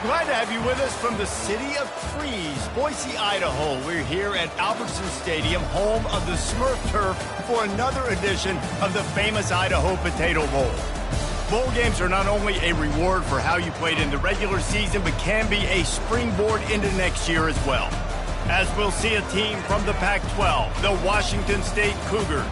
Glad to have you with us from the city of trees, Boise, Idaho. We're here at Albertson Stadium, home of the Smurf Turf, for another edition of the famous Idaho Potato Bowl. Bowl games are not only a reward for how you played in the regular season, but can be a springboard into next year as well. As we'll see a team from the Pac-12, the Washington State Cougars,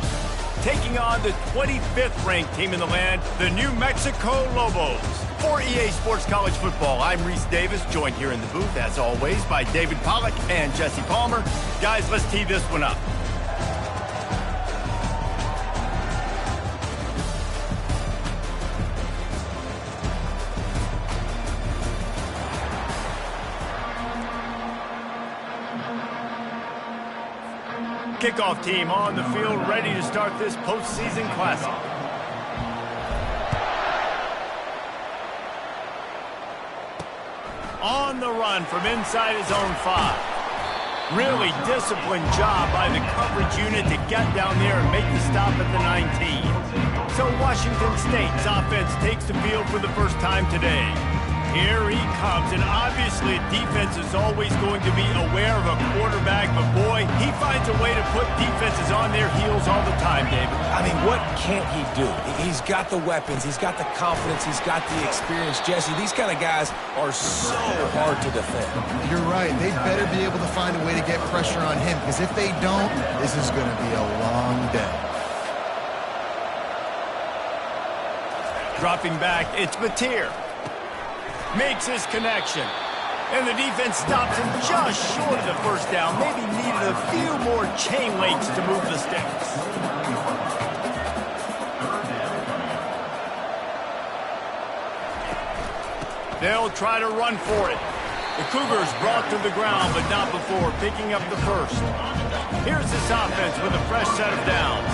taking on the 25th ranked team in the land, the New Mexico Lobos. For EA Sports College Football, I'm Reese Davis, joined here in the booth, as always, by David Pollack and Jesse Palmer. Guys, let's tee this one up. Kickoff team on the field, ready to start this postseason classic. On the run from inside his own 5. Really disciplined job by the coverage unit to get down there and make the stop at the 19. So Washington State's offense takes the field for the first time today. Here he comes, and obviously defense is always going to be aware of a quarterback, but boy, he finds a way to put defenses on their heels all the time, David. I mean, what can't he do? He's got the weapons, he's got the confidence, he's got the experience. Jesse, these kind of guys are so hard to defend. You're right. They better be able to find a way to get pressure on him, because if they don't, this is going to be a long day. Dropping back, it's Mateer. Makes his connection. And the defense stops him just short of the first down. Maybe needed a few more chain links to move the sticks. They'll try to run for it. The Cougars brought to the ground, but not before picking up the first. Here's this offense with a fresh set of downs.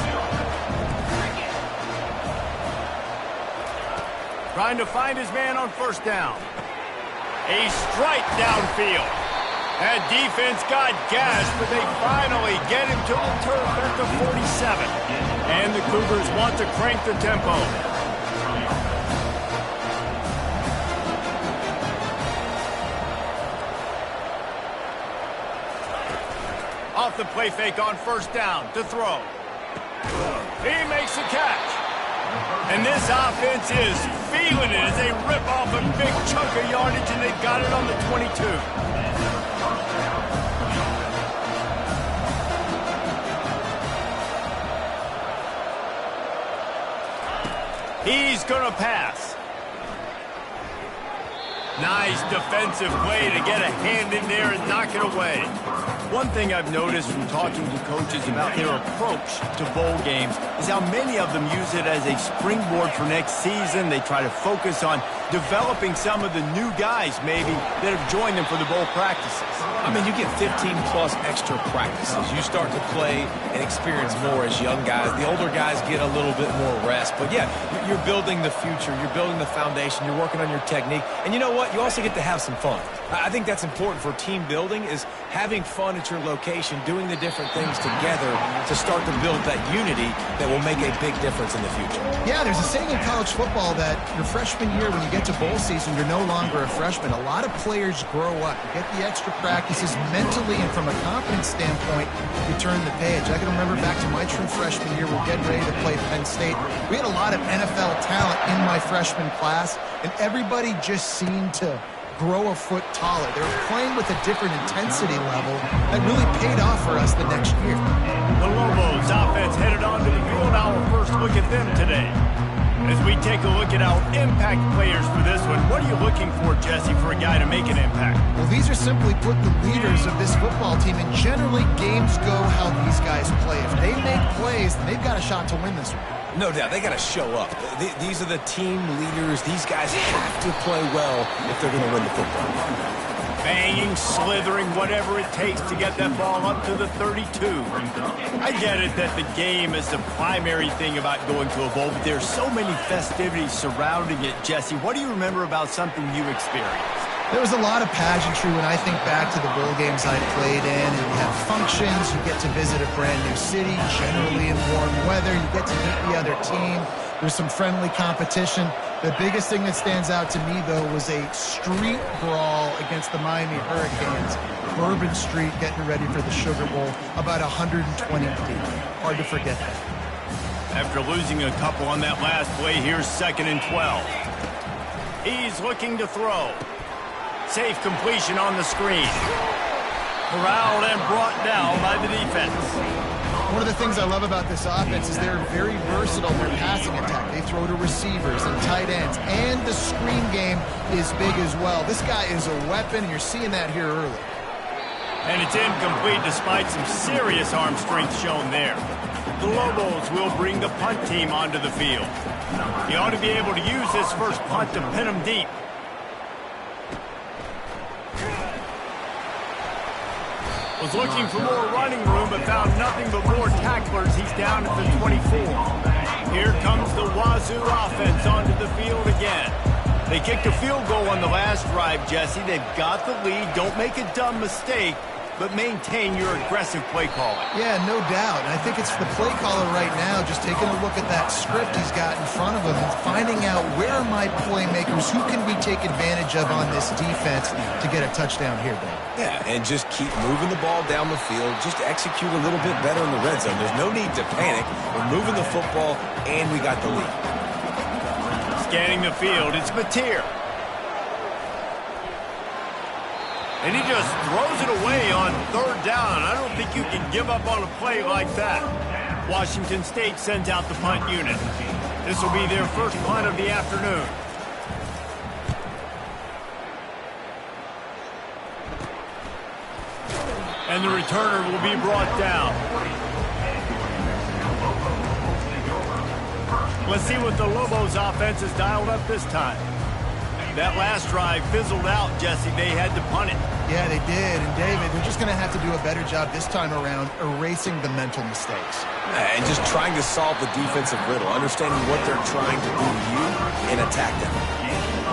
Trying to find his man on first down. A strike downfield. That defense got gashed, but they finally get him to the turf at the 47. And the Cougars want to crank the tempo. Off the play fake on first down to throw. He makes the catch. And this offense is feeling it as they rip off a big chunk of yardage, and they've got it on the 22. He's going to pass. Nice defensive play to get a hand in there and knock it away. One thing I've noticed from talking to coaches about their approach to bowl games is how many of them use it as a springboard for next season. They try to focus on developing some of the new guys, maybe, that have joined them for the bowl practices. I mean, you get 15-plus extra practices. You start to play and experience more as young guys. The older guys get a little bit more rest. But, yeah, you're building the future. You're building the foundation. You're working on your technique. And you know what? You also get to have some fun. I think that's important for team building, is having fun at your location, doing the different things together to start to build that unity that will make a big difference in the future. Yeah, there's a saying in college football that your freshman year, when you get to bowl season, you're no longer a freshman. A lot of players grow up. You get the extra practices mentally, and from a confidence standpoint, you turn the page. I can remember back to my true freshman year, we're getting ready to play Penn State. We had a lot of NFL talent in my freshman class, and everybody just seemed to grow a foot taller. They were playing with a different intensity level that really paid off for us the next year. The Lobos offense headed onto the field. Our first look at them today. As we take a look at our impact players for this one, what are you looking for, Jesse, for a guy to make an impact? Well, these are simply put the leaders of this football team, and generally games go how these guys play. If they make plays, then they've got a shot to win this one. No doubt, they got to show up. These are the team leaders. These guys have to play well if they're going to win the football game. Banging, slithering, whatever it takes to get that ball up to the 32. I get it that the game is the primary thing about going to a bowl, but there's so many festivities surrounding it. Jesse, what do you remember about something you experienced? There was a lot of pageantry when I think back to the bowl games I played in, and you have functions, you get to visit a brand new city, generally in warm weather, you get to meet the other team. There's some friendly competition. The biggest thing that stands out to me, though, was a street brawl against the Miami Hurricanes. Bourbon Street getting ready for the Sugar Bowl, about 120 deep. Hard to forget that. After losing a couple on that last play, here's 2nd and 12. He's looking to throw. Safe completion on the screen. Corralled and brought down by the defense. One of the things I love about this offense is they're very versatile in their passing attack. They throw to receivers and tight ends, and the screen game is big as well. This guy is a weapon, and you're seeing that here early. And it's incomplete despite some serious arm strength shown there. The Lobos will bring the punt team onto the field. He ought to be able to use this first punt to pin him deep. Was looking for more running room, but found nothing but more tacklers. He's down at the 24. Here comes the Wazoo offense onto the field again. They kicked a field goal on the last drive, Jesse. They've got the lead. Don't make a dumb mistake, but maintain your aggressive play calling. Yeah, no doubt. And I think it's the play caller right now just taking a look at that script he's got in front of him and finding out where are my playmakers, who can we take advantage of on this defense to get a touchdown here, Ben. Yeah, and just keep moving the ball down the field. Just execute a little bit better in the red zone. There's no need to panic. We're moving the football, and we got the lead. Scanning the field, it's Mateer. And he just throws it away on 3rd down. I don't think you can give up on a play like that. Washington State sends out the punt unit. This will be their first punt of the afternoon. And the returner will be brought down. Let's see what the Lobos offense has dialed up this time. That last drive fizzled out, Jesse. They had to punt it. Yeah, they did. And, David, they're just going to have to do a better job this time around erasing the mental mistakes. And just trying to solve the defensive riddle, understanding what they're trying to do to you and attack them.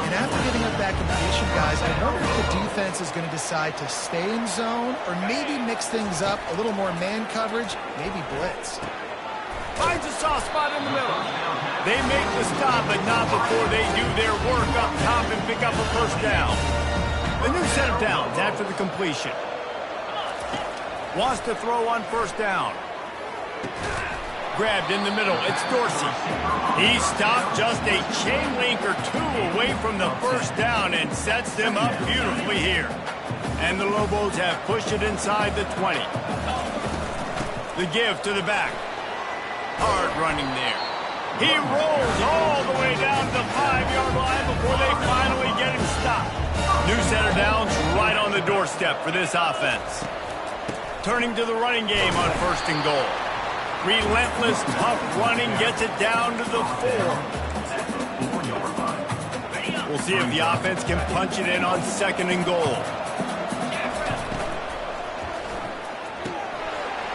And after giving up that completion, guys, I wonder if the defense is going to decide to stay in zone or maybe mix things up, a little more man coverage, maybe blitz. Finds a soft spot in the middle. They make the stop, but not before they do their work up top and pick up a first down. A new set of downs after the completion. Wants to throw on 1st down. Grabbed in the middle. It's Dorsey. He stopped just a chain link or 2 away from the 1st down and sets them up beautifully here. And the Lobos have pushed it inside the 20. The give to the back. Hard running there. He rolls all the way down to the 5-yard line before they finally get him stopped. New set of downs right on the doorstep for this offense. Turning to the running game on 1st and goal. Relentless, tough running gets it down to the 4. We'll see if the offense can punch it in on 2nd and goal.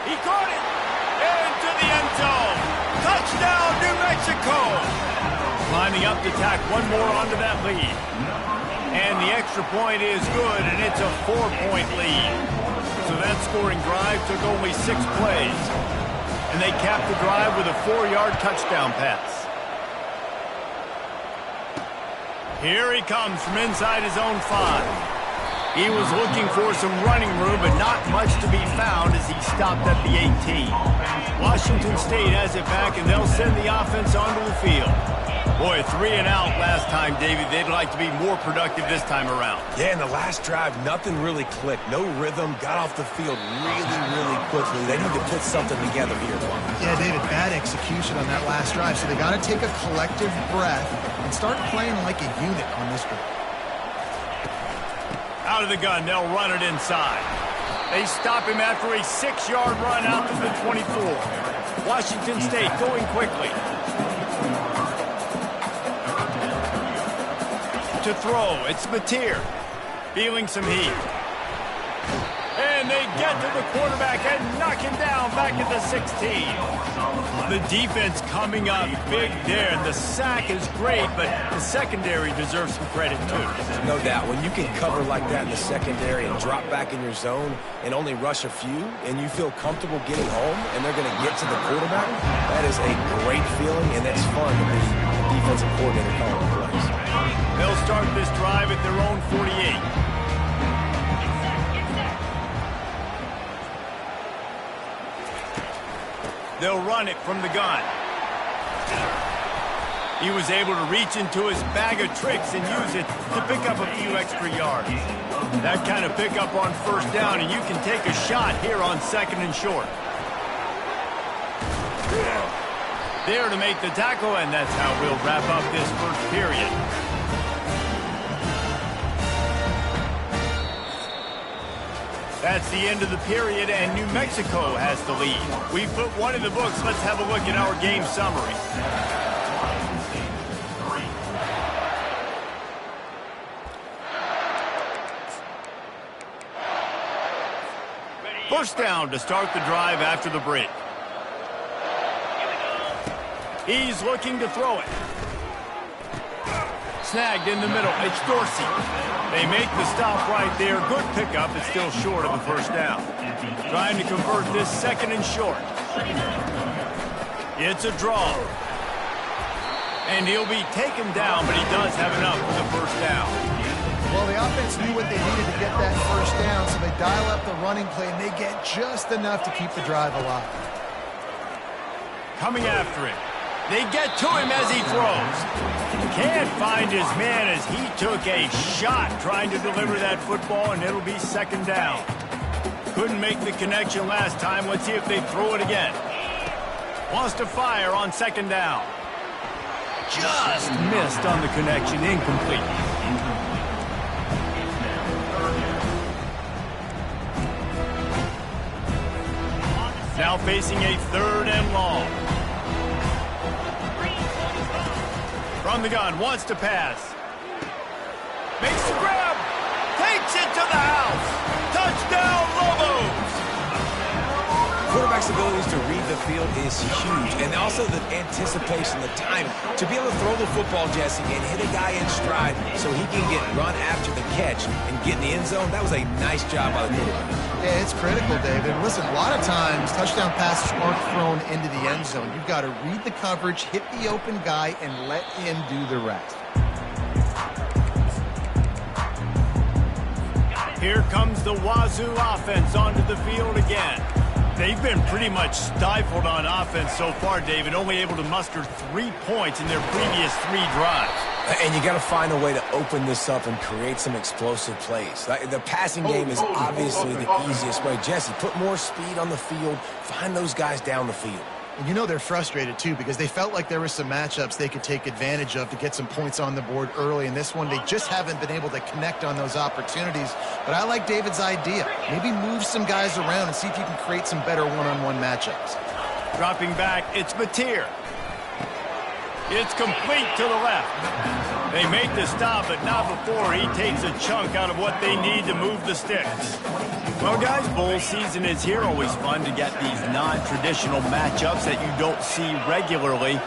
He caught it! Into the end zone! Touchdown, New Mexico! Lining up to tack one more onto that lead. And the extra point is good, and it's a 4-point lead. So that scoring drive took only 6 plays. And they capped the drive with a 4-yard touchdown pass. Here he comes from inside his own 5. He was looking for some running room, but not much to be found as he stopped at the 18. Washington State has it back, and they'll send the offense onto the field. Boy, 3 and out last time, David. They'd like to be more productive this time around. Yeah, in the last drive, nothing really clicked. No rhythm. Got off the field really quickly. They need to put something together here. Yeah, David, bad execution on that last drive. So they got to take a collective breath and start playing like a unit on this drive. Out of the gun, they'll run it inside. They stop him after a 6-yard run out to the 24. Washington State going quickly. To throw, it's Mateer. Feeling some heat. And And they get to the quarterback and knock him down back at the 16. The defense coming up big there. The sack is great, but the secondary deserves some credit too. No doubt. When you can cover like that in the secondary and drop back in your zone and only rush a few, and you feel comfortable getting home, and they're going to get to the quarterback, that is a great feeling, and that's fun to be defensive coordinator calling plays. They'll start this drive at their own 48. They'll run it from the gun. He was able to reach into his bag of tricks and use it to pick up a few extra yards. That kind of pickup on first down, and you can take a shot here on 2nd and short. There to make the tackle, and that's how we'll wrap up this first period. That's the end of the period, and New Mexico has the lead. We've put one in the books. Let's have a look at our game summary. First down to start the drive after the break. He's looking to throw it. Snagged in the middle. It's Dorsey. They make the stop right there. Good pickup. It's still short of the first down. Trying to convert this 2nd and short. It's a draw. And he'll be taken down, but he does have enough for the first down. Well, the offense knew what they needed to get that first down, so they dial up the running play, and they get just enough to keep the drive alive. Coming after him. They get to him as he throws. Can't find his man as he took a shot trying to deliver that football, and it'll be 2nd down. Couldn't make the connection last time. Let's see if they throw it again. Wants to fire on 2nd down. Just missed on the connection. Incomplete. Now facing a 3rd and long. From the gun, wants to pass. Makes the grab. Takes it to the house. Touchdown, Lobos! Quarterback's abilities to read the field is huge, and also the anticipation, the timing. To be able to throw the football, Jesse, and hit a guy in stride so he can get run after the catch and get in the end zone, that was a nice job by the quarterback. Yeah, it's critical, David. Listen, a lot of times touchdown passes aren't thrown into the end zone. You've got to read the coverage, hit the open guy, and let him do the rest. Here comes the Wazoo offense onto the field again. They've been pretty much stifled on offense so far, David, only able to muster 3 points in their previous 3 drives. And you got to find a way to open this up and create some explosive plays. The passing game is obviously the easiest way. Jesse, put more speed on the field. Find those guys down the field. And you know they're frustrated, too, because they felt like there were some matchups they could take advantage of to get some points on the board early. In this one, they just haven't been able to connect on those opportunities. But I like David's idea. Maybe move some guys around and see if you can create some better one-on-one matchups. Dropping back, it's Mateer. It's complete to the left. They make the stop, but not before he takes a chunk out of what they need to move the sticks. Well, guys, bowl season is here. Always fun to get these non-traditional matchups that you don't see regularly.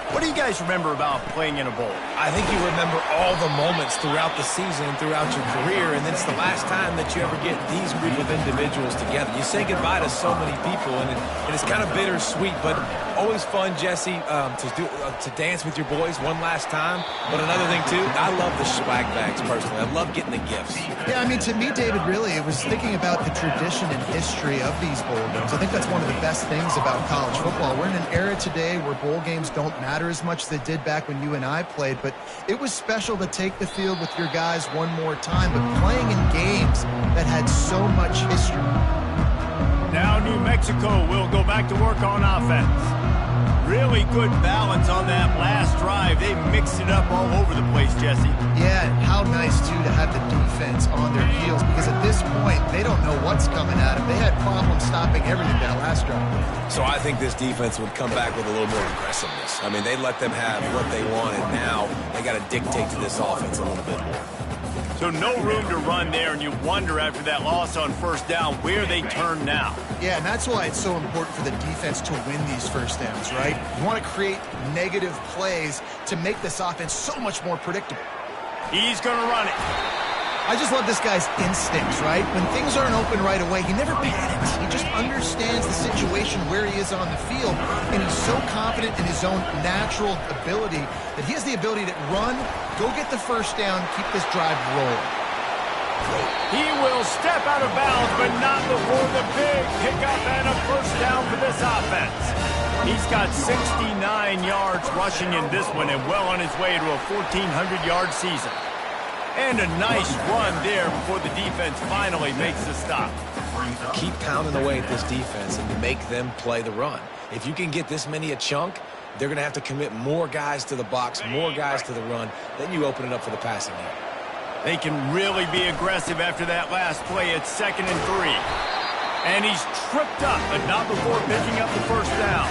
What do you guys remember about playing in a bowl? I think you remember all the moments throughout the season, throughout your career, and it's the last time that you ever get these group of individuals together. You say goodbye to so many people, and it's kind of bittersweet, but always fun, Jesse, to dance with your boys one last time. But another thing, too, I love the swag bags, personally. I love getting the gifts. Yeah, I mean, to me, David, really, it was thinking about the tradition and history of these bowl games. I think that's one of the best things about college football. We're in an era today where bowl games don't matter as much as they did back when you and I played, but it was special to take the field with your guys one more time, but playing in games that had so much history. Now New Mexico will go back to work on offense. Really good balance on that last drive. They mixed it up all over the place, Jesse. Yeah, and how nice, too, to have the defense on their heels, because at this point, they don't know what's coming at them. They had problems stopping everything that last drive. So I think this defense would come back with a little more aggressiveness. I mean, they let them have what they wanted. Now they got to dictate to this offense a little bit more. So no room to run there, and you wonder after that loss on first down where they turn now. Yeah, and that's why it's so important for the defense to win these first downs, right? You want to create negative plays to make this offense so much more predictable. He's going to run it. I just love this guy's instincts, right? When things aren't open right away, he never panics. He just understands the situation where he is on the field, and he's so confident in his own natural ability that he has the ability to run, go get the first down, keep this drive rolling. He will step out of bounds, but not before the big pickup and a first down for this offense. He's got 69 yards rushing in this one and well on his way to a 1,400-yard season. And a nice run there before the defense finally makes the stop. Keep pounding away at this defense and make them play the run. If you can get this many a chunk, they're going to have to commit more guys to the box, more guys to the run. Then you open it up for the passing game. They can really be aggressive after that last play at 2nd and 3. And he's tripped up, but not before picking up the first down.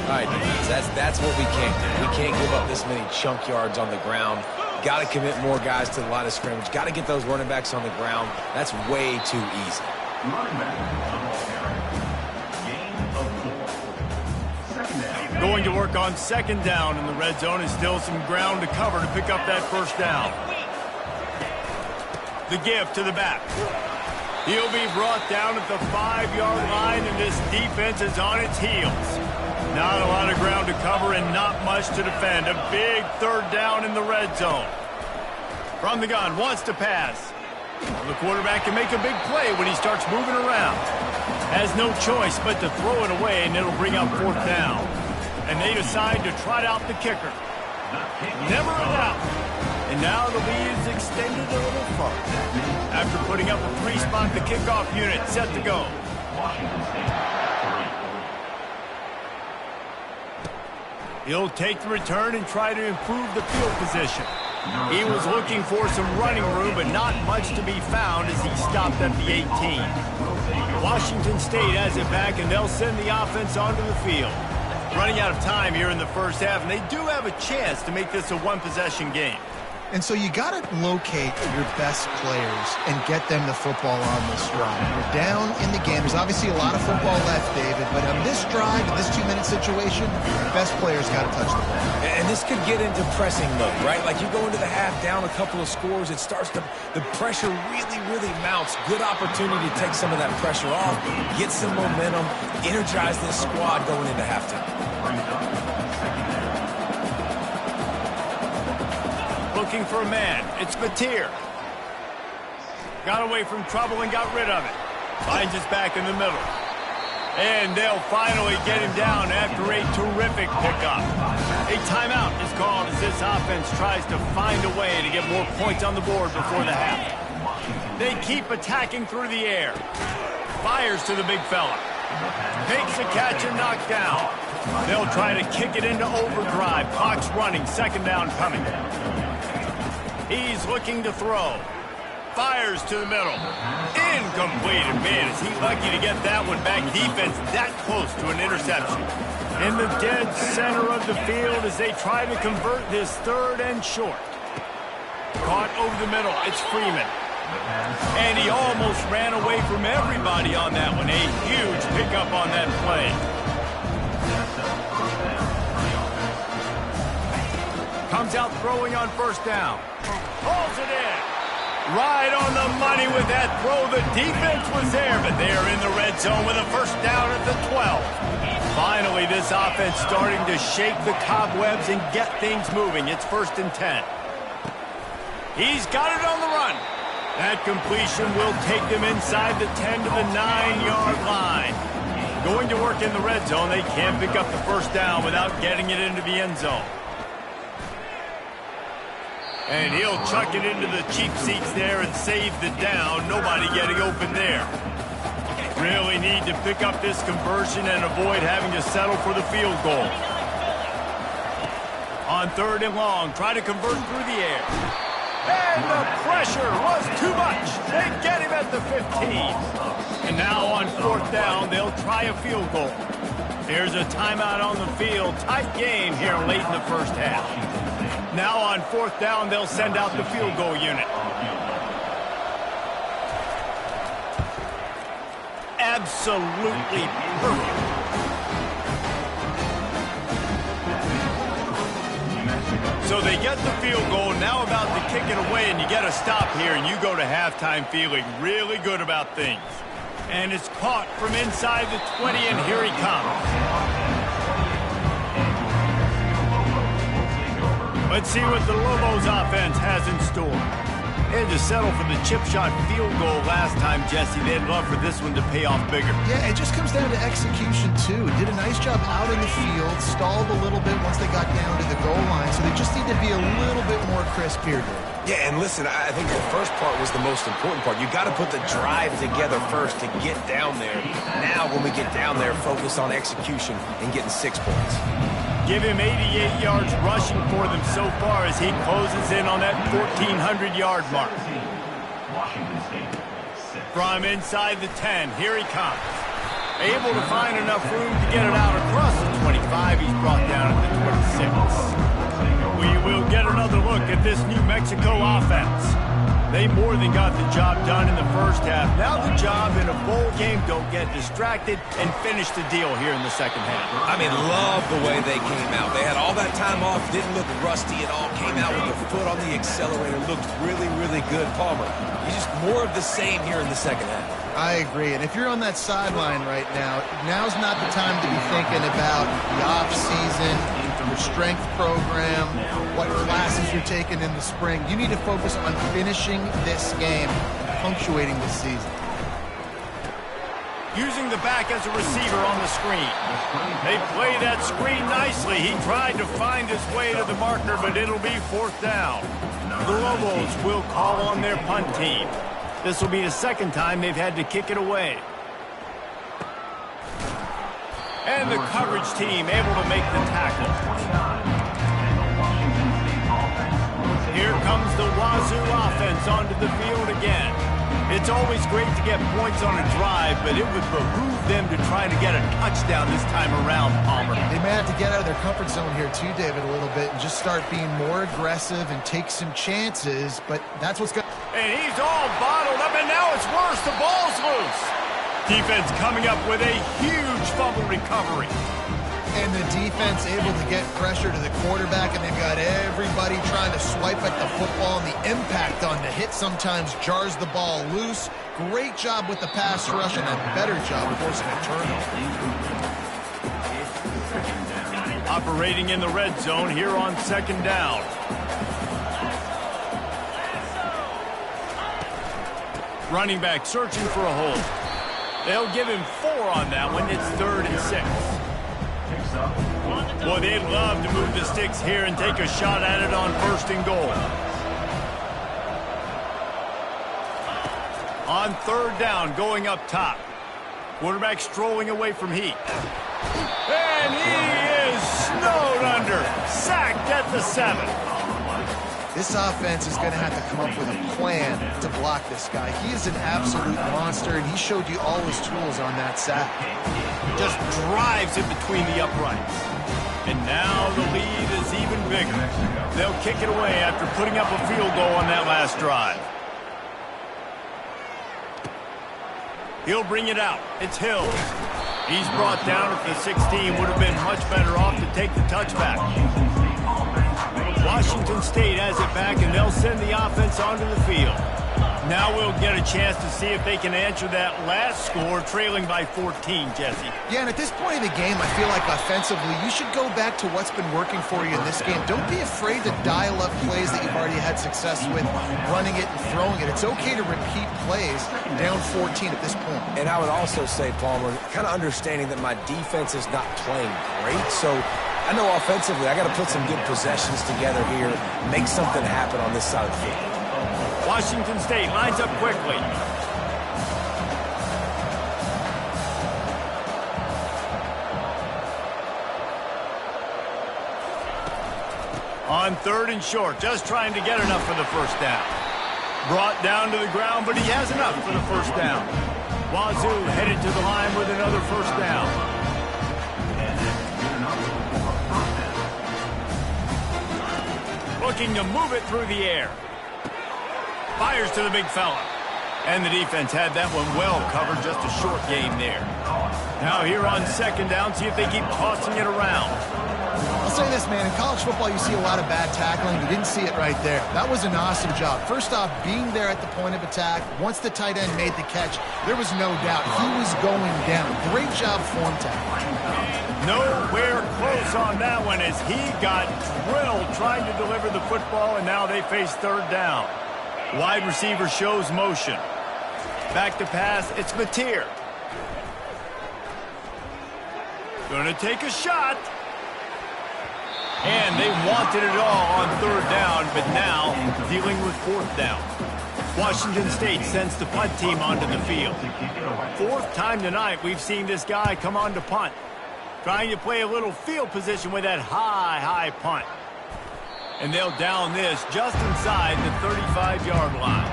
All right, defense, that's what we can't do. We can't give up this many chunk yards on the ground. Got to commit more guys to the line of scrimmage. Got to get those running backs on the ground. That's way too easy. Going to work on 2nd down in the red zone, and still some ground to cover to pick up that first down. The give to the back. He'll be brought down at the 5-yard line, and this defense is on its heels. Not a lot of ground to cover and not much to defend. A big 3rd down in the red zone. From the gun, wants to pass. The quarterback can make a big play when he starts moving around. Has no choice but to throw it away, and it'll bring up 4th down. And they decide to trot out the kicker. Never a doubt. And now the lead is extended a little further. After putting up a 3-spot, the kickoff unit set to go. He'll take the return and try to improve the field position. He was looking for some running room, but not much to be found as he stopped at the 18. Washington State has it back, and they'll send the offense onto the field. Running out of time here in the first half, and they do have a chance to make this a one-possession game. And so you got to locate your best players and get them the football on this drive. You're down in the game. There's obviously a lot of football left, David, but on this drive, in this 2-minute situation, the best players got to touch the ball. And this could get into pressing mode, right? Like you go into the half down a couple of scores, it starts to, the pressure really mounts. Good opportunity to take some of that pressure off, get some momentum, energize this squad going into halftime. Looking for a man. It's Batir. Got away from trouble and got rid of it. Finds his back in the middle. And they'll finally get him down after a terrific pickup. A timeout is called as this offense tries to find a way to get more points on the board before the half. They keep attacking through the air. Fires to the big fella. Makes a catch and knocked down. They'll try to kick it into overdrive. Clock's running. 2nd down coming. He's looking to throw. Fires to the middle. Incomplete. And man, is he lucky to get that one back. Defense that close to an interception. In the dead center of the field as they try to convert this 3rd and short. Caught over the middle. It's Freeman. And he almost ran away from everybody on that one. A huge pickup on that play. Comes out throwing on 1st down. Pulls it in. Right on the money with that throw. The defense was there, but they are in the red zone with a 1st down at the 12. Finally, this offense starting to shake the cobwebs and get things moving. It's 1st and 10. He's got it on the run. That completion will take them inside the 10 to the 9-yard line. Going to work in the red zone. They can't pick up the 1st down without getting it into the end zone. And he'll chuck it into the cheap seats there and save the down. Nobody getting open there. Really need to pick up this conversion and avoid having to settle for the field goal. On 3rd and long, try to convert through the air. And the pressure was too much. They get him at the 15. And now on 4th down, they'll try a field goal. There's a timeout on the field. Tight game here late in the first half. Now on 4th down, they'll send out the field goal unit. Absolutely perfect. So they get the field goal, now about to kick it away, and you get a stop here, and you go to halftime feeling really good about things. And it's caught from inside the 20, and here he comes. Let's see what the Lobos offense has in store. They had to settle for the chip shot field goal last time, Jesse. They'd love for this one to pay off bigger. Yeah, it just comes down to execution, too. Did a nice job out in the field, stalled a little bit once they got down to the goal line, so they just need to be a little bit more crisp here. Yeah, and listen, I think the first part was the most important part. You got to put the drive together first to get down there. Now, when we get down there, focus on execution and getting 6 points. Give him 88 yards rushing for them so far as he closes in on that 1,400-yard mark. From inside the 10, here he comes. Able to find enough room to get it out across the 25. He's brought down at the 26. We will get another look at this New Mexico offense. They more than got the job done in the first half. Now the job in a bowl game, don't get distracted and finish the deal here in the second half. I mean, love the way they came out. They had all that time off, didn't look rusty at all, came out with their foot on the accelerator, looked really, really good. Palmer, he's just more of the same here in the second half. I agree, and if you're on that sideline right now, now's not the time to be thinking about the off-season, your strength program, what classes you're taking in the spring. You need to focus on finishing this game, punctuating this season. Using the back as a receiver on the screen. They play that screen nicely. He tried to find his way to the marker, but it'll be 4th down. The Lobos will call on their punt team. This will be the second time they've had to kick it away. And the coverage team able to make the tackle. Here comes the Wazoo offense onto the field again. It's always great to get points on a drive, but it would behoove them to try to get a touchdown this time around, Palmer. They may have to get out of their comfort zone here too, David, a little bit, and just start being more aggressive and take some chances, but that's what's going to... And he's all bottled up, and now it's worse. The ball's loose. Defense coming up with a huge fumble recovery. And the defense able to get pressure to the quarterback, and they've got everybody trying to swipe at the football, and the impact on the hit sometimes jars the ball loose. Great job with the pass rush, and a better job forcing a turnover. Operating in the red zone here on 2nd down. Running back searching for a hole. They'll give him 4 on that one. It's 3rd and 6. Boy, they'd love to move the sticks here and take a shot at it on 1st and goal. On 3rd down, going up top. Quarterback strolling away from heat. And he is snowed under. Sacked at the 7. This offense is going to have to come up with a plan to block this guy. He is an absolute monster, and he showed you all his tools on that sack. Just drives it between the uprights. And now the lead is even bigger. They'll kick it away after putting up a field goal on that last drive. He'll bring it out. It's Hill. He's brought down at the 16. Would have been much better off to take the touchback. Washington State has it back, and they'll send the offense onto the field. Now we'll get a chance to see if they can answer that last score, trailing by 14, Jesse. Yeah, and at this point in the game, I feel like offensively, you should go back to what's been working for you in this game. Don't be afraid to dial up plays that you've already had success with, running it and throwing it. It's okay to repeat plays down 14 at this point. And I would also say, Palmer, kind of understanding that my defense is not playing great, so I know offensively I got to put some good possessions together here, make something happen on this side of the field. Washington State lines up quickly. On 3rd and short, just trying to get enough for the 1st down. Brought down to the ground, but he has enough for the 1st down. Wazoo headed to the line with another 1st down. Looking to move it through the air. Fires to the big fella. And the defense had that one well covered, just a short game there. Now here on second down, see if they keep tossing it around. I'll say this, man. In college football, you see a lot of bad tackling. You didn't see it right there. That was an awesome job. First off, being there at the point of attack. Once the tight end made the catch, there was no doubt he was going down. Great job form tackling. Nowhere close on that one as he got drilled trying to deliver the football, and now they face third down. Wide receiver shows motion. Back to pass, it's Mateer. Gonna take a shot. And they wanted it all on third down, but now dealing with fourth down. Washington State sends the punt team onto the field. Fourth time tonight we've seen this guy come on to punt. Trying to play a little field position with that high punt. And they'll down this just inside the 35-yard line.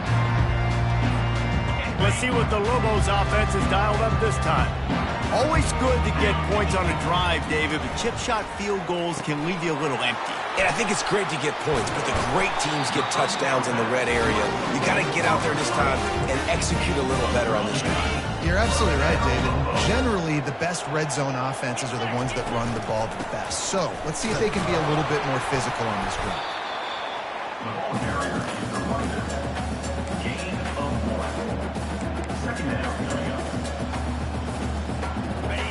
Let's see what the Lobos offense has dialed up this time. Always good to get points on a drive, David, but chip shot field goals can leave you a little empty. And I think it's great to get points, but the great teams get touchdowns in the red area. You got to get out there this time and execute a little better on this drive. You're absolutely right, David. Generally, the best red zone offenses are the ones that run the ball the best. So let's see if they can be a little bit more physical on this drive.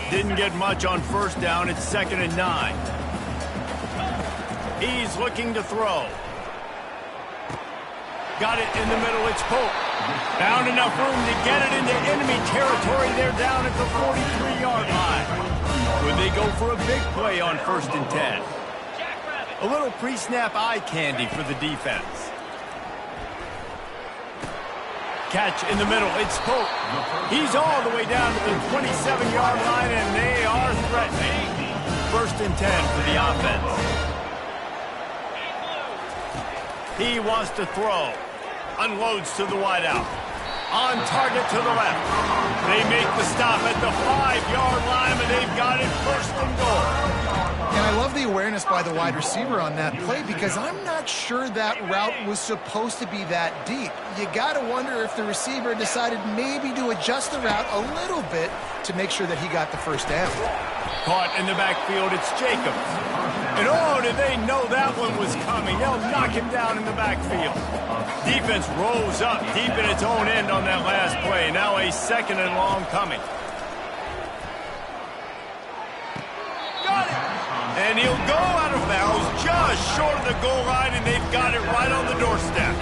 Didn't get much on first down. It's 2nd and 9. He's looking to throw. Got it in the middle. It's Pope. Found enough room to get it into enemy territory. They're down at the 43-yard line. Would they go for a big play on 1st and 10? A little pre-snap eye candy for the defense. Catch in the middle. It's Pope. He's all the way down to the 27-yard line, and they are threatening. 1st and 10 for the offense. He wants to throw. Unloads to the wideout. On target to the left. They make the stop at the 5-yard line, and they've got it 1st and goal. And I love the awareness by the wide receiver on that play because I'm not sure that route was supposed to be that deep. You got to wonder if the receiver decided maybe to adjust the route a little bit to make sure that he got the first down. Caught in the backfield, it's Jacobs. And oh, did they know that one was coming? They'll knock him down in the backfield. Defense rolls up deep in its own end on that last play. Now a 2nd and long coming. Got it! And he'll go out of bounds just short of the goal line, and they've got it right on the doorstep.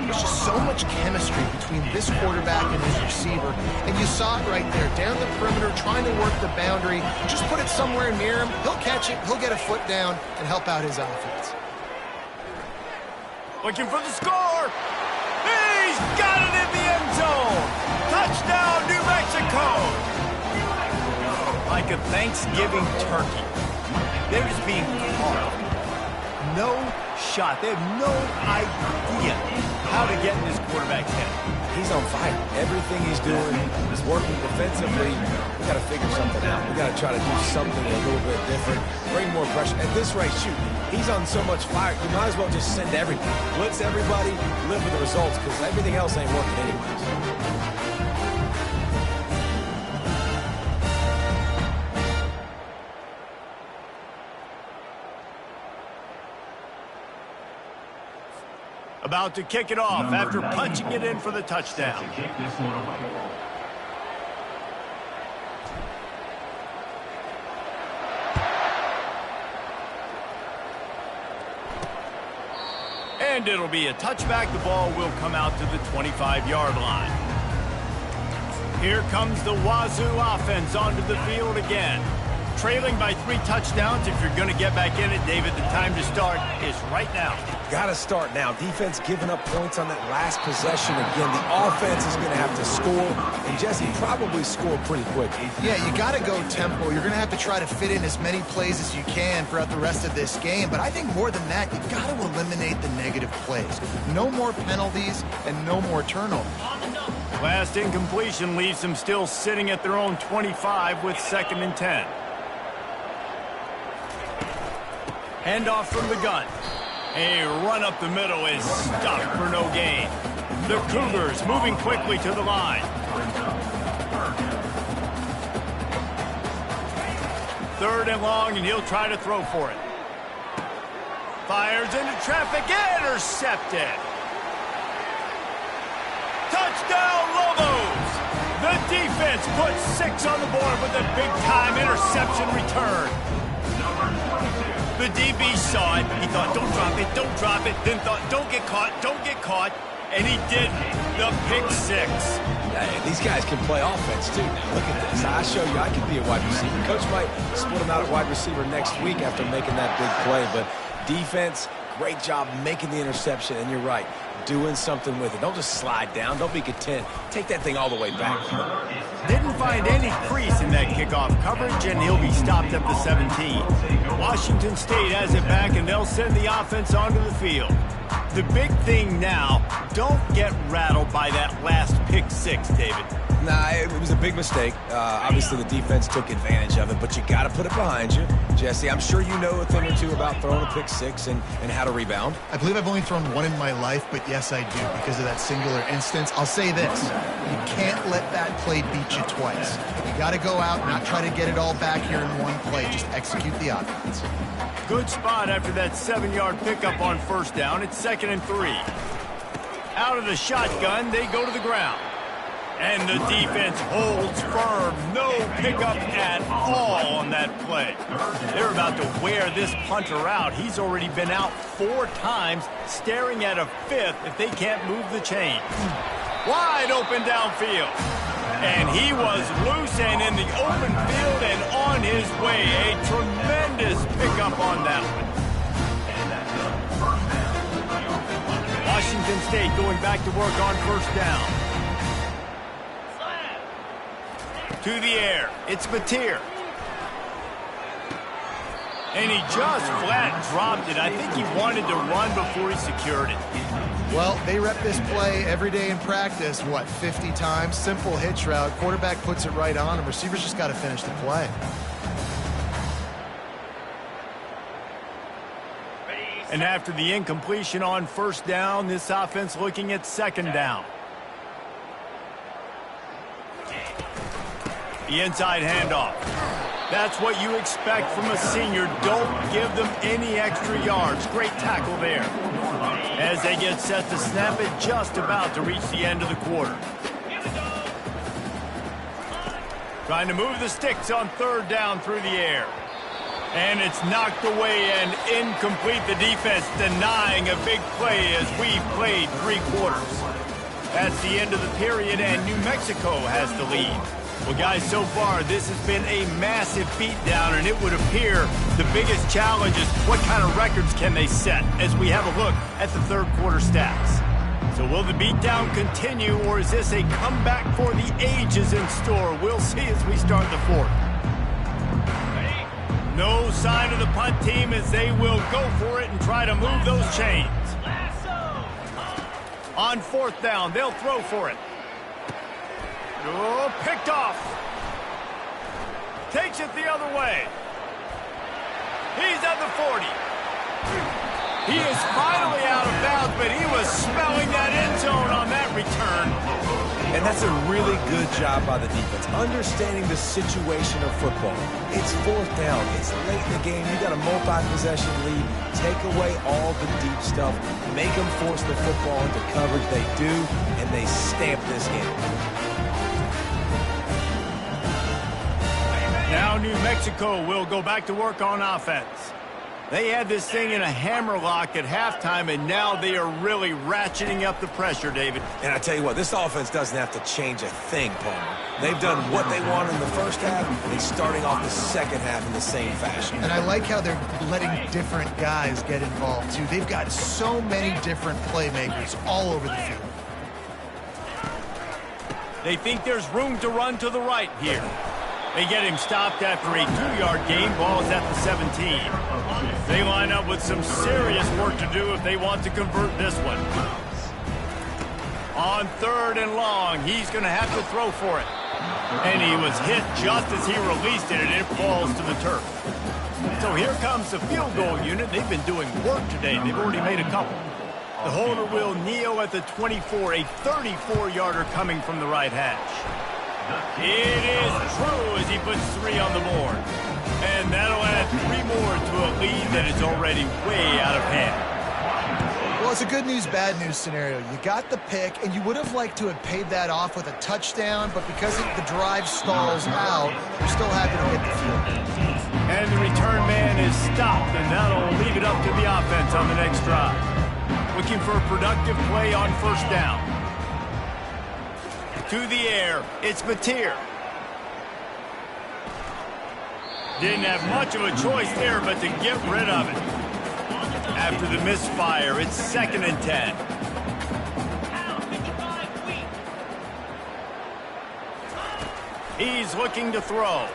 There's just so much chemistry between this quarterback and his receiver, and you saw it right there, down the perimeter, trying to work the boundary. Just put it somewhere near him, he'll catch it, he'll get a foot down, and help out his offense. Looking for the score. He's got it in the end zone. Touchdown, New Mexico. Like a Thanksgiving turkey. They're just being caught. No shot. They have no idea how to get in this quarterback's head. He's on fire. Everything he's doing is working defensively. We got to figure something out. We got to try to do something a little bit different. Bring more pressure. At this rate, shoot, he's on so much fire. You might as well just send everything. Blitz everybody, live with the results, because everything else ain't working anyways. About to kick it off after punching it in for the touchdown. And it'll be a touchback. The ball will come out to the 25-yard line. Here comes the Wazoo offense onto the field again. Trailing by 3 touchdowns. If you're going to get back in it, David, the time to start is right now. Got to start now. Defense giving up points on that last possession again. The offense is going to have to score, and Jesse probably score pretty quick. Yeah, you got to go tempo. You're going to have to try to fit in as many plays as you can throughout the rest of this game. But I think more than that, you got to eliminate the negative plays. No more penalties and no more turnovers. Last incompletion leaves them still sitting at their own 25 with 2nd and 10. Handoff from the gun. A run up the middle is stopped for no gain. The Cougars moving quickly to the line. Third and long, and he'll try to throw for it. Fires into traffic, intercepted. Touchdown, Lobos! The defense puts 6 on the board with a big-time interception return. The DB saw it. He thought, don't drop it, don't drop it. Then thought, don't get caught. And he didn't. The pick 6. Hey, these guys can play offense, too. Now, look at this. I show you I can be a wide receiver. Coach might split him out at wide receiver next week after making that big play. But defense, great job making the interception. And you're right, doing something with it. Don't just slide down. Don't be content. Take that thing all the way back. Didn't find any crease in that kickoff coverage, and he'll be stopped at the 17. Washington State has it back, and they'll send the offense onto the field. The big thing now, don't get rattled by that last pick 6, David. Nah, it was a big mistake. Obviously, the defense took advantage of it, but you got to put it behind you. Jesse, I'm sure you know a thing or two about throwing a pick 6 and how to rebound. I believe I've only thrown one in my life, but yes, I do, because of that singular instance. I'll say this. You can't let that play beat you twice. You got to go out, not try to get it all back here in one play. Just execute the offense. Good spot after that 7-yard pickup on first down. It's 2nd and 3. Out of the shotgun, they go to the ground. And the defense holds firm. No pickup at all on that play. They're about to wear this punter out. He's already been out 4 times, staring at a 5th if they can't move the chain. Wide open downfield. And he was loose and in the open field and on his way. A tremendous pickup on that one. Washington State going back to work on first down. To the air. It's Mateer. And he just flat dropped it. I think he wanted to run before he secured it. Well, they rep this play every day in practice, 50 times? Simple hitch route. Quarterback puts it right on him. Receivers just got to finish the play. And after the incompletion on first down, this offense looking at 2nd down. The inside handoff. That's what you expect from a senior. Don't give them any extra yards. Great tackle there. As they get set to snap it, just about to reach the end of the quarter. Trying to move the sticks on 3rd down through the air. And it's knocked away and incomplete. The defense denying a big play as we've played 3 quarters. That's the end of the period, and New Mexico has the lead. Well, guys, so far, this has been a massive beatdown, and it would appear the biggest challenge is what kind of records can they set as we have a look at the 3rd quarter stats. So will the beatdown continue, or is this a comeback for the ages in store? We'll see as we start the 4th. No sign of the punt team as they will go for it and try to move those chains. On 4th down, they'll throw for it. Oh, picked off. Takes it the other way. He's at the 40. He is finally out of bounds, but he was smelling that end zone on that return. And that's a really good job by the defense, understanding the situation of football. It's 4th down. It's late in the game. You got a multi-possession lead. Take away all the deep stuff. Make them force the football into coverage. They do, and they stamp this game. Now New Mexico will go back to work on offense. They had this thing in a hammerlock at halftime, and now they are really ratcheting up the pressure, David. And I tell you what, this offense doesn't have to change a thing, Palmer. They've done what they want in the first half and starting off the second half in the same fashion. And I like how they're letting different guys get involved, too. They've got so many different playmakers all over the field. They think there's room to run to the right here. They get him stopped after a 2-yard gain. Ball is at the 17. They line up with some serious work to do if they want to convert this one. On 3rd and long, he's going to have to throw for it. And he was hit just as he released it, and it falls to the turf. So here comes the field goal unit. They've been doing work today. They've already made a couple. The holder will kneel at the 24, a 34-yarder coming from the right hash. It is true as he puts 3 on the board. And that'll add 3 more to a lead that is already way out of hand. Well, it's a good news, bad news scenario. You got the pick, and you would have liked to have paid that off with a touchdown, but because the drive stalls out, you're still happy to get the field. And the return man is stopped, and that'll leave it up to the offense on the next drive. Looking for a productive play on first down. To the air, it's Mateer. Didn't have much of a choice there, but to get rid of it. After the misfire, it's 2nd and 10. He's looking to throw.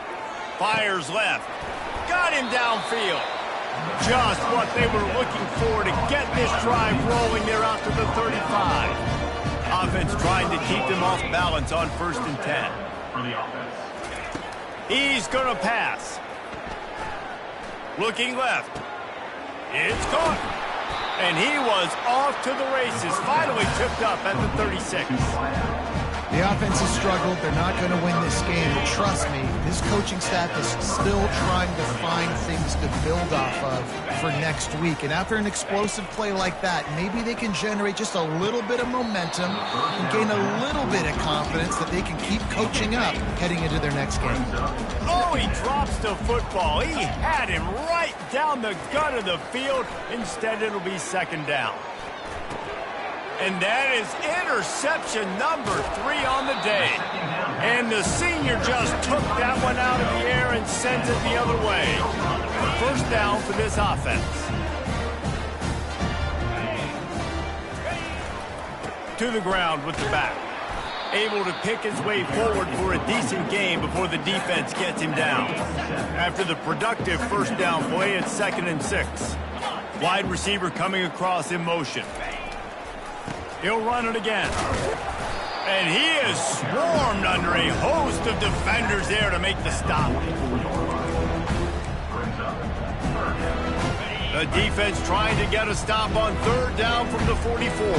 Fires left. Got him downfield. Just what they were looking for to get this drive rolling there out to the 35. Offense trying to keep them off balance on 1st and 10. He's going to pass. Looking left. It's caught. And he was off to the races. Finally tipped up at the 36. The offense has struggled. They're not going to win this game. But trust me, this coaching staff is still trying to find things to build off of for next week. And after an explosive play like that, maybe they can generate just a little bit of momentum and gain a little bit of confidence that they can keep coaching up heading into their next game. Oh, he drops the football. He had him right down the gut of the field. Instead, it'll be 2nd down. And that is interception number 3 on the day. And the senior just took that one out of the air and sends it the other way. 1st down for this offense. To the ground with the back. Able to pick his way forward for a decent game before the defense gets him down. After the productive 1st down play, it's 2nd and 6. Wide receiver coming across in motion. He'll run it again. And he is swarmed under a host of defenders there to make the stop. The defense trying to get a stop on 3rd down from the 44.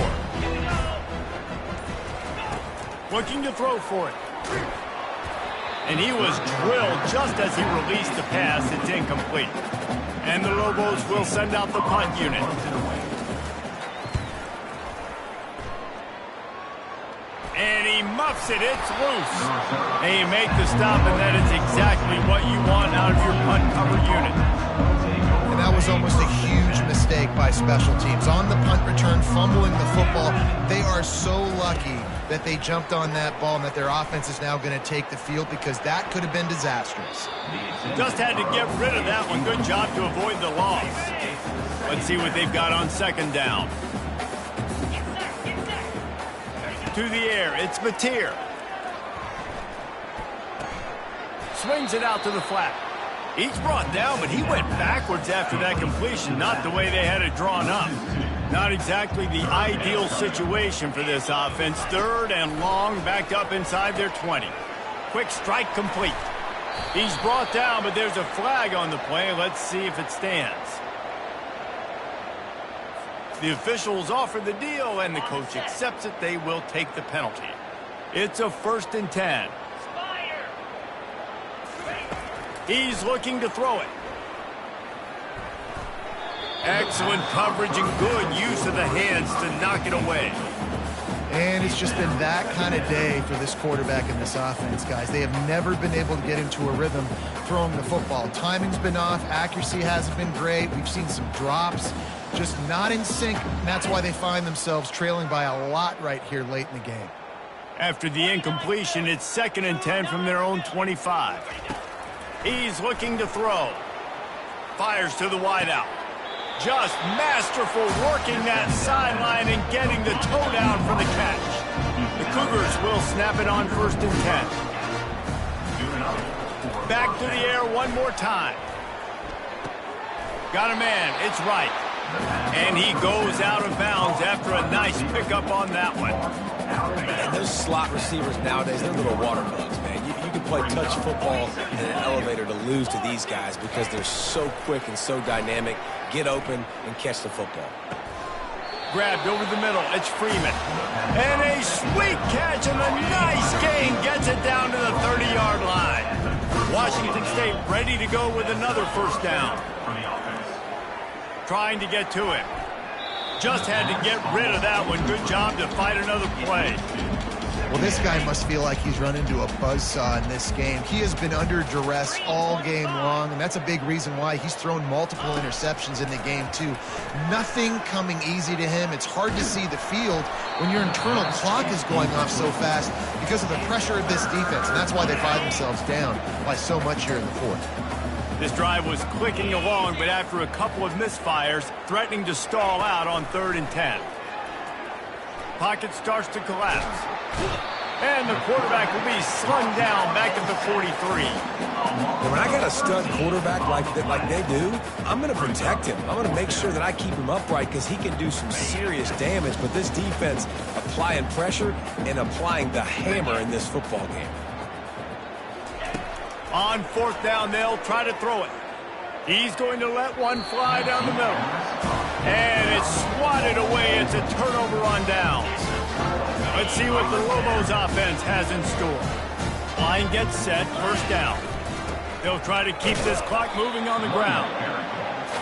Looking to throw for it. And he was drilled just as he released the pass. It's incomplete. And the Lobos will send out the punt unit. And he muffs it. It's loose. And you make the stop, and that is exactly what you want out of your punt cover unit. And that was almost a huge mistake by special teams. On the punt return, fumbling the football. They are so lucky that they jumped on that ball and that their offense is now going to take the field, because that could have been disastrous. Just had to get rid of that one. Good job to avoid the loss. Let's see what they've got on 2nd down. To the air, it's Mateer. Swings it out to the flat. He's brought down, but he went backwards after that completion. Not the way they had it drawn up. Not exactly the ideal situation for this offense. 3rd and long, backed up inside their 20. Quick strike complete. He's brought down, but there's a flag on the play. Let's see if it stands. The officials offer the deal, and the coach accepts it. They will take the penalty. It's a 1st and 10. He's looking to throw it. Excellent coverage and good use of the hands to knock it away. And it's just been that kind of day for this quarterback and this offense, guys. They have never been able to get into a rhythm throwing the football. Timing's been off. Accuracy hasn't been great. We've seen some drops. Just not in sync, and that's why they find themselves trailing by a lot right here late in the game. After the incompletion, it's 2nd and 10 from their own 25. He's looking to throw. Fires to the wideout. Just masterful working that sideline and getting the toe down for the catch. The Cougars will snap it on 1st and 10. Back to the air one more time. Got a man. It's right. And he goes out of bounds after a nice pickup on that one. And those slot receivers nowadays, they're little water bugs, man. You can play touch football in an elevator to lose to these guys because they're so quick and so dynamic. Get open and catch the football. Grabbed over the middle. It's Freeman. And a sweet catch and a nice gain gets it down to the 30-yard line. Washington State ready to go with another first down. Trying to get to him. Just had to get rid of that one. Good job to fight another play. Well, this guy must feel like he's run into a buzzsaw in this game. He has been under duress all game long, and that's a big reason why he's thrown multiple interceptions in the game, too. Nothing coming easy to him. It's hard to see the field when your internal clock is going off so fast because of the pressure of this defense, and that's why they find themselves down by so much here in the fourth. This drive was clicking along, but after a couple of misfires, threatening to stall out on 3rd and 10. Pocket starts to collapse. And the quarterback will be slung down back at the 43. And when I got a stud quarterback like they do, I'm going to protect him. I'm going to make sure that I keep him upright because he can do some serious damage. But this defense applying pressure and applying the hammer in this football game. On 4th down, they'll try to throw it. He's going to let one fly down the middle. And it's swatted away. It's a turnover on downs. Let's see what the Lobos offense has in store. Line gets set, first down. They'll try to keep this clock moving on the ground.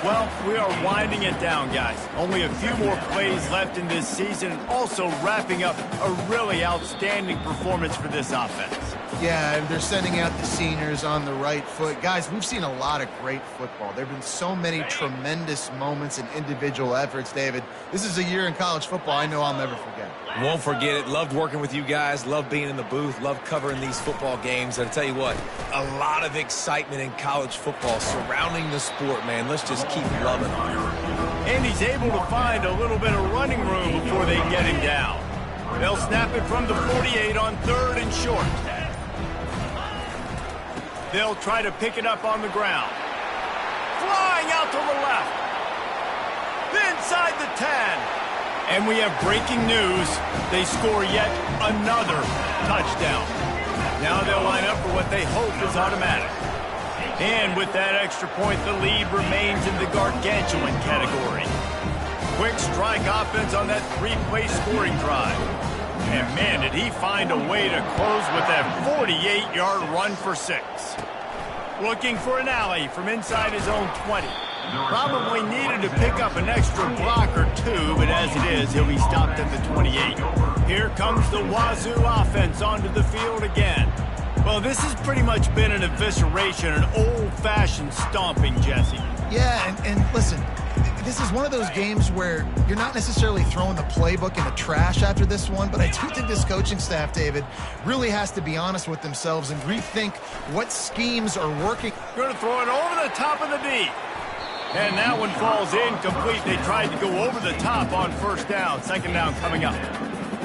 Well, we are winding it down, guys. Only a few more plays left in this season, and also wrapping up a really outstanding performance for this offense. Yeah, and they're sending out the seniors on the right foot. Guys, we've seen a lot of great football. There have been so many tremendous moments and individual efforts, David. This is a year in college football I know I'll never forget. Won't forget it. Loved working with you guys. Loved being in the booth. Loved covering these football games. And I'll tell you what, a lot of excitement in college football surrounding the sport, man. Let's just keep loving on it. And he's able to find a little bit of running room before they get him down. They'll snap it from the 48 on 3rd and short. They'll try to pick it up on the ground. Flying out to the left. Inside the 10. And we have breaking news. They score yet another touchdown. Now they'll line up for what they hope is automatic. And with that extra point, the lead remains in the gargantuan category. Quick strike offense on that 3-play scoring drive. And man, did he find a way to close with that 48-yard run for 6. Looking for an alley from inside his own 20. Probably needed to pick up an extra block or two, but as it is, he'll be stopped at the 28. Here comes the Wazoo offense onto the field again. Well, this has pretty much been an evisceration, an old-fashioned stomping, Jesse. Yeah, and listen, this is one of those games where you're not necessarily throwing the playbook in the trash after this one, but I do think this coaching staff, David, really has to be honest with themselves and rethink what schemes are working. Going to throw it over the top of the D. And that one falls incomplete. They tried to go over the top on 1st down. 2nd down coming up.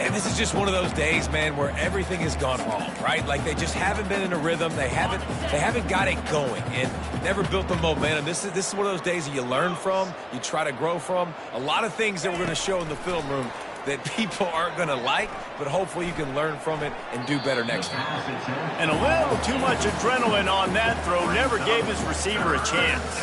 And this is just one of those days, man, where everything has gone wrong, right? Like they just haven't been in a rhythm. They haven't got it going and never built the momentum. This is one of those days that you learn from, you try to grow from. A lot of things that we're going to show in the film room that people aren't going to like, but hopefully you can learn from it and do better next time. And a little too much adrenaline on that throw never gave his receiver a chance.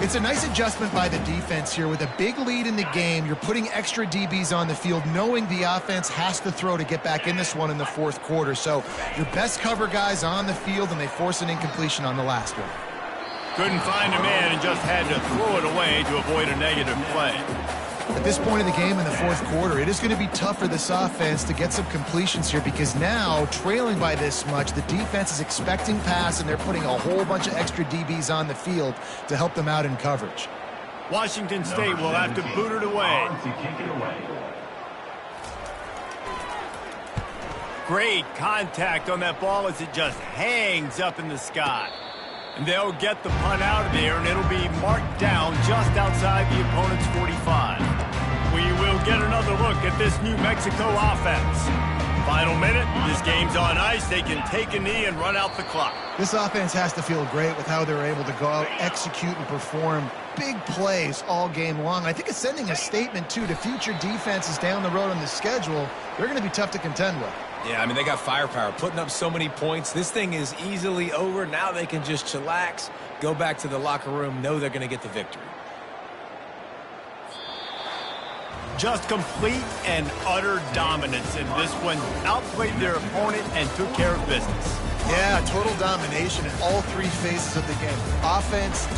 It's a nice adjustment by the defense here. With a big lead in the game, you're putting extra DBs on the field, knowing the offense has to throw to get back in this one in the 4th quarter. So your best cover guys on the field, and they force an incompletion on the last one. Couldn't find a man and just had to throw it away to avoid a negative play. At this point in the game in the 4th quarter, it is going to be tough for this offense to get some completions here because now, trailing by this much, the defense is expecting pass, and they're putting a whole bunch of extra DBs on the field to help them out in coverage. Washington State will have to boot it away. Great contact on that ball as it just hangs up in the sky. And they'll get the punt out of there, and it'll be marked down just outside the opponent's 45. We will get another look at this New Mexico offense. Final minute, this game's on ice. They can take a knee and run out the clock. This offense has to feel great with how they're able to go out, execute, and perform big plays all game long. I think it's sending a statement, too, to future defenses down the road on the schedule. They're going to be tough to contend with. Yeah, I mean, they got firepower, putting up so many points. This thing is easily over. Now they can just chillax, go back to the locker room, know they're going to get the victory. Just complete and utter dominance in this one. Outplayed their opponent and took care of business. Yeah, total domination in all three phases of the game. Offense,